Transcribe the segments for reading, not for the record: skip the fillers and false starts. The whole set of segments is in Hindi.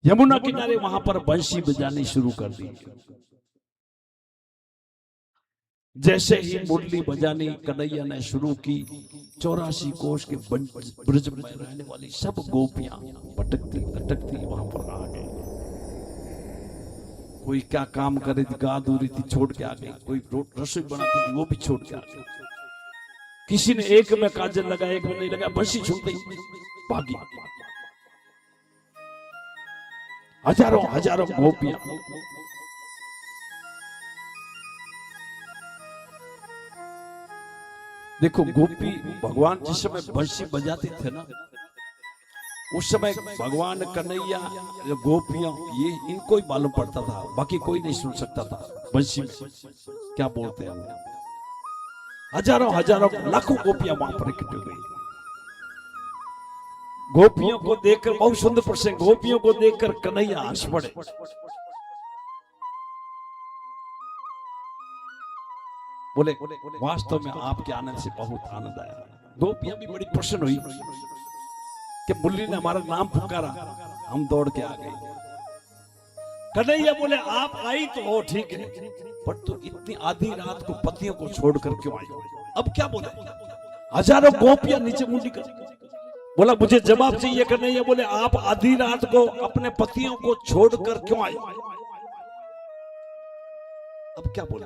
यमुना किनारे वहां पर बंशी बजानी शुरू कर दी। जैसे ही मुरली बजानी कन्हैया ने शुरू की, 84 कोष के ब्रज में रहने वाली सब गोपियां भटकती भटकती वहां पर आ गई। कोई क्या काम कर रही थी, गा दू रही थी, छोड़ के आ गई। कोई रसोई बनाती थी, वो भी छोड़ के आ गई। किसी ने एक में काजल लगा, एक में नहीं लगा, बंशी छूट गई, भागी। हजारों हजारों गोपियां देखो। गोपी भगवान जिस समय बंशी बजाते थे ना, उस समय भगवान कन्हैया गोपियां ये इनको ही मालूम पड़ता था, बाकी कोई नहीं सुन सकता था बंशी में क्या बोलते हैं। हजारों हजारों लाखों गोपियां वहां पर इकट्ठी हुई। गोपियों को देखकर, बहुत सुंदर प्रसंग, गोपियों को देखकर कन्हैया हंस पड़े। बोले वास्तव में आपके आनंद से बहुत आनंद आया। गोपियां भी बड़ी प्रसन्न हुई कि मुरली ने हमारा नाम पुकारा, हम दौड़ के आ गए। कन्हैया बोले आप आई तो हो ठीक है, पर तो इतनी आधी रात को पतियों को छोड़कर क्यों आई? अब क्या बोले? हजारों गोपियां नीचे मुंडी कर। बोला मुझे जवाब चाहिए। कन्हैया बोले आप आधी रात को अपने पतियों को छोड़कर क्यों आई? अब क्या बोले?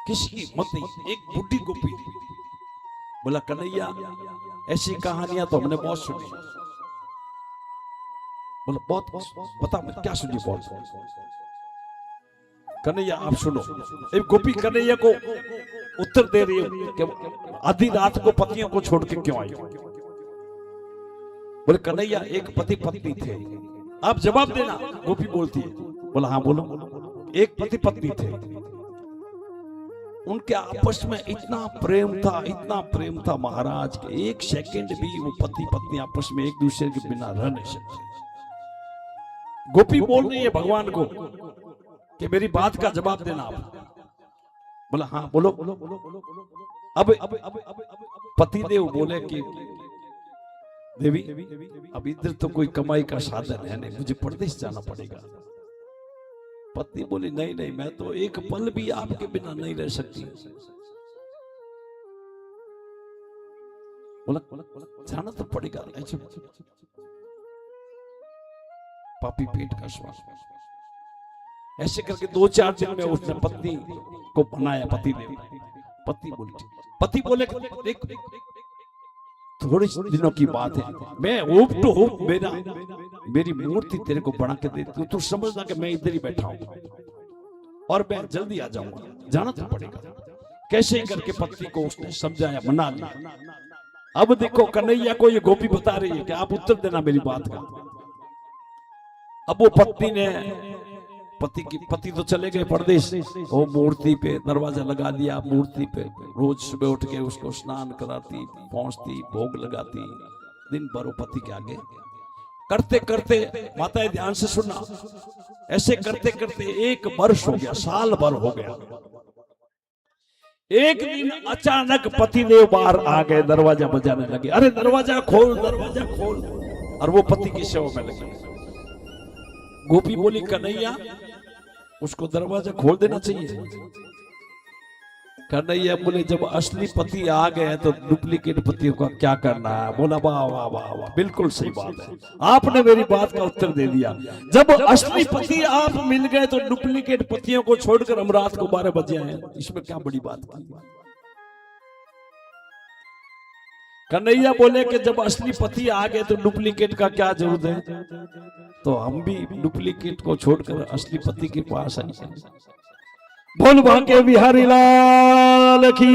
किसी की हिम्मत नहीं। एक बुढ़ी गोपी बोला कन्हैया ऐसी कहानियां तो हमने बहुत सुनी। बोला बहुत बता, मैं क्या सुनी? बहुत। कन्हैया आप सुनो। एक गोपी कन्हैया को उत्तर दे रही है कि आधी रात को पतियों को छोड़ के क्यों आई? बोले कन्हैया एक पति पत्नी थे, आप जवाब देना। गोपी बोलती है। बोला हाँ बोलो। एक पति पत्नी थे, उनके आपस में इतना प्रेम था, इतना प्रेम था महाराज के एक सेकंड भी वो पति पत्नी आपस में एक दूसरे के बिना रह नहीं सकते। गोपी बोल रही है भगवान को कि मेरी बात का जवाब देना आप। बोला हाँ बोलो। अब पतिदेव बोले कि देवी अब इधर तो कोई कमाई का साधन है नहीं, मुझे परदेश जाना पड़ेगा। पत्नी बोली नहीं नहीं, मैं तो एक पल भी आपके बिना नहीं रह सकती। बोला जाना तो पड़ेगा। ऐसे पापी पेट का श्वास। ऐसे करके 2-4 दिन में उसने पत्नी को बनाया। पति ने पति बोले देख थोड़े दिनों की बात है, मैं होप टू होप मेरी मूर्ति तेरे को बना के देती हूँ, तू समझना कि मैं इधर ही बैठा हूँ और मैं जल्दी आ जाऊंगा, जाना तो पड़ेगा। कैसे करके पत्नी को उसने समझाया, मना लिया। अब देखो कन्हैया को ये गोपी बता रही है कि आप उत्तर देना मेरी बात का। अब वो पत्नी ने पति तो चले गए परदेश, वो मूर्ति पे दरवाजा लगा दिया। मूर्ति पे रोज सुबह उठ के उसको स्नान कराती, पहुंचती, भोग लगाती, दिन भर वो पति के आगे करते करते। माताएं ध्यान से सुनना, ऐसे करते करते 1 वर्ष हो गया, साल भर हो गया। एक दिन अचानक पतिदेव बाहर आ गए, दरवाजा बजाने लगे, अरे दरवाजा खोल दरवाजा खोल, और वो पति की सेवा में लगे। गोपी बोली कन्हैया उसको दरवाजा खोल देना चाहिए। कन्हैया बोले जब असली पति आ गए तो डुप्लीकेट पतियों का क्या करना है? बोला वाह वाह वाह वाह, बिल्कुल सही बात है, आपने मेरी बात का उत्तर दे दिया। जब असली पति आप मिल गए तो डुप्लीकेट पतियों को छोड़कर हम रात को 12 बजे आए, इसमें क्या बड़ी बात की? कन्हैया बोले कि जब असली पति आ गए तो डुप्लीकेट का क्या जरूरत है? तो हम भी डुप्लीकेट को छोड़कर असली पति के पास आए। बोल भाग्य बिहारी लाल की।